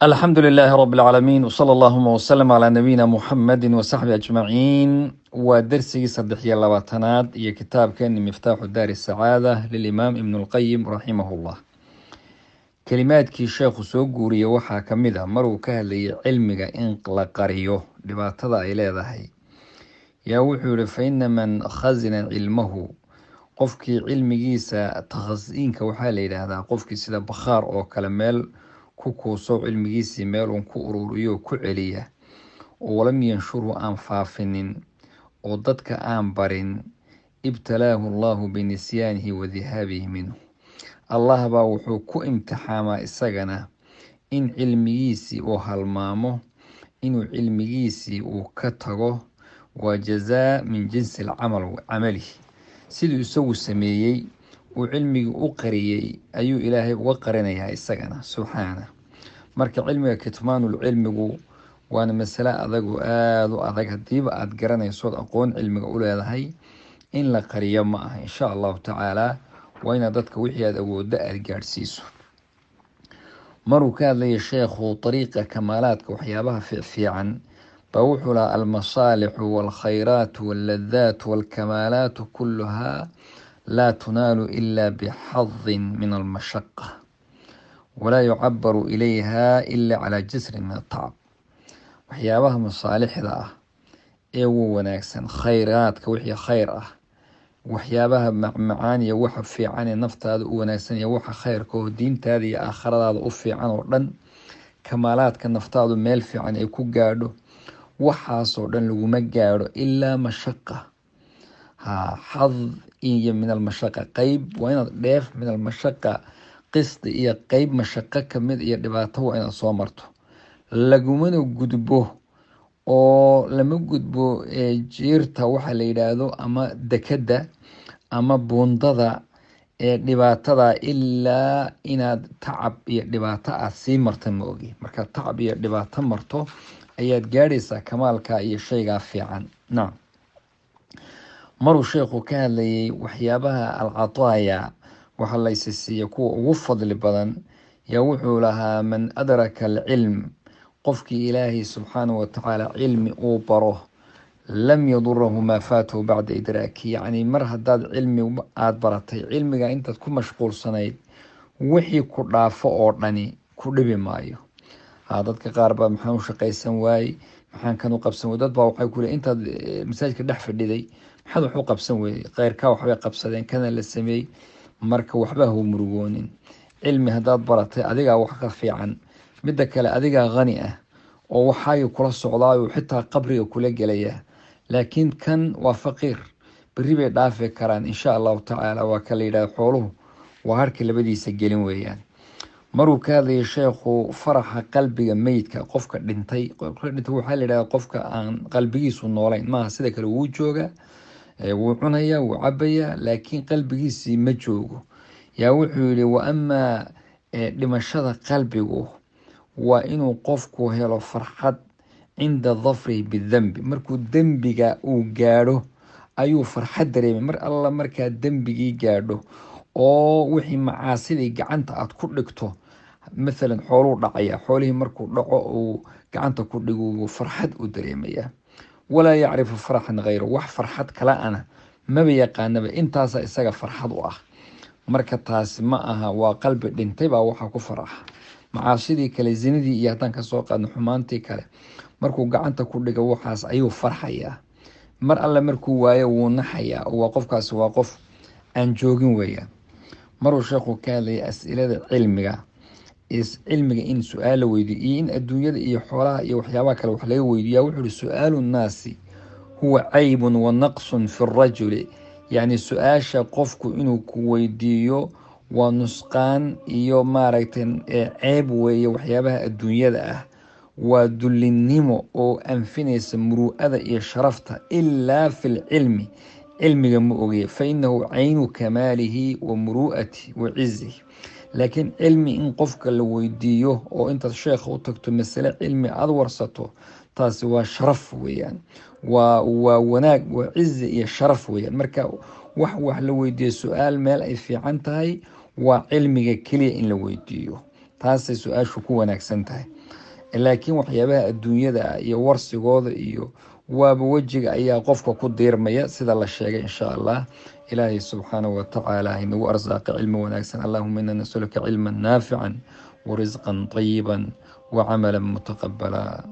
الحمد لله رب العالمين وصلى اللهم وسلم على نبينا محمد وصحبه أجمعين ودرسي صدحية اللواتناد هي كتاب كان مفتاح دار السعادة للإمام ابن القيم رحمه الله. كلمات كي شيخ سوغوري وحا كمدا مرو كهلي علمك إنق لقريو لباتضا إلى ذهي يا وحور فإن من خزن علمه qofkii cilmigiisa takhasiinka waxaa la yidhaahdaa qofkii sida bakhaar oo kale meel ku kuuso cilmigiisii meel uun ku ururiyo ku celiya oo walam yanshuru aan faafinin oo dadka aan barin ibtalaahu allahu binisyaanihi wa dihaabihi minhu. allah baa wuxuu ku imtixaamaa isagana in cilmigiisii uu halmaamo, inuu cilmigiisii uu ka tago. waa jazaa min jinsi camalihi, siduu isagu sameeyey uu cilmigii u qariyey ayuu ilaahay uga qarinayaa isagana subxaana. marka cilmiga kitmaanul cilmigu waana masale adagu aada u adag. hadiiba aada garanaysood aqoon cilmiga u leedahay in la qariyo ma aha. insha allahu tacaala waa inaad dadka wixii aada awoodda aada gaadhsiiso. maruu ka hadlaya sheekhu dariiqa kamaalaadka waxyaabaha fiican baa wuxuu lahaa almasaalixu waalkhayraatu walladaatu waalkamaalaatu kulluhaa laa tunaalu ilaa bixadin min almashaqa walaa yucabaru ilayha ilaa calaa jisrin min atacab. waxyaabaha masaalixda ah ee ugu wanaagsan, khayraadka wixii khayr ah, waxyaabaha macmacaan iyo waxa fiican ee naftaada u wanaagsan iyo waxa khayrka oo diintaada iyo aakhiradaada u fiican oo dhan, kamaalaadka naftaadu meel fiican ay ku gaadho, waxaasoo dhan laguma gaadho ilaa mashaqa. xad iyo min almashaqa, qeyb waa inaad dheef min almashaqa, qisdi iyo qeyb mashaqo kamid iyo dhibaato waa inaad soo marto. lagumana gudbo oo lama gudbo jiirta waxa la yidhaahdo ama dekada ama buundada ee dhibaatada ilaa inaad tacab iyo dhibaato aad sii marta ma ogi. markaad tacab iyo dhibaato marto ayaad gaadhaysaa kamaalka iyo shaygaa fiican. nacam. maruu sheekhu ka hadlayay waxyaabaha alcataaya waxa laysi siiya kuwa ugu fadli badan, yaa wuxuu lahaa man adraka alcilm, qofkii ilaahay subxaanahu watacaala cilmi uu baro, lam yadurahu maa faatahu bacda idraaki. yacni mar haddaad cilmi aada baratay, cilmiga intaad ku mashquulsanayd wixii ku dhaafo oo dhani ku dhibi maayo. dadka qaar baa maxaan u shaqaysan waayey, maxaan kan u qabsan wey. dad baa waxay ku leeyihin intaad masaajidka dhex fadhiday maxaad wax u qabsan weyey, kheyrkaa waxbay qabsadeen, kana la sameeyey. marka waxba hau murugoonin. cilmi haddaad baratay adigaa wax ka fiican. midda kale adigaa qani ah oo waxaagii kula socdaayo xitaa qabriga kula gelaya, laakiin kan waa faqiir, berri bay dhaafi karaan insha allahu tacaala. waa ka la yidhahda xooluhu waa harkii labadiisa gelin weeyaan. maruu ka hadlayay sheekhu faraxa qalbiga meydka, qofka dhintay waxaa la yidhahda qofka aan qalbigiisu noolayn maaha, sida kale wuu jooga, wuu cunaya, wuu cabaya, laakiin qalbigiisii ma joogo. yaa wuxuu yihi wa amaa dhimashada qalbigu waa inuu qofku helo farxad cinda dafrihi bidembi. markuu dembiga uu gaadho ayuu farxad dareemay. mar alla markaa dembigii gaadho oo wixii macaasidii gacanta aada ku dhigto, mathalan xooluu dhacaya, xoolihii markuu dhaco uu gacanta ku dhigo farxad u dareemaya. walaa yacrifu faraxan hayro, wax farxad kala ana maba yaqaanaba, intaasa isaga farxad u ah. marka taasi ma aha, waa qalbi dhintay baa waxaa ku faraxa. macaasidii kale, zinadii iyo haddaan kasoo qaadno xumaantii kale, markuu gacanta ku dhigo waxaas ayuu farxayaa. mar alle markuu waayo wuu naxayaa. waa qofkaasi waa qof aan joogin weeyaan. maruu sheekhu ka hadlayay as-ilada cilmiga, cilmiga in su-aal la weydiyo iyo in adduunyada iyo xoolaha iyo waxyaabaha kale wax laga weydiiya. wuxuu ihi su-aalu nnaasi huwa caybun wa naqsun fi rajuli, yacni su-aasha qofku inuu ku weydiiyo waa nusqaan iyo maaragtay ceeb weeye. waxyaabaha adduunyada ah waa dullinimo oo anfinaysa muru'ada iyo sharafta, ilaa fi lcilmi, cilmiga ma ogeya, fa inahu caynu kamaalihi wa muru'ati wa cizihi. laakiin cilmi in qofka la weydiiyo oo intaad sheekha u tagto masale cilmi aada warsato, taasi waa sharaf weeyaan, waa wanaag, waa cizi iyo sharaf weeyaan. marka wax la weydiiyo su-aal meel ay fiican tahay waa cilmiga keliya in la weydiiyo. taasay su-aashu ku wanaagsan tahay. laakiin waxyaabaha adduunyada iyo warsigooda iyo waaba wejiga ayaa qofka ku diirmaya sida la sheegay insha allah. ilaahay subxaanahu watacaala inagu arsaaqa cilmi wanaagsan. allahuma ina nasaluka cilman naafican warisqan طayiban wacamalan mutaqabala.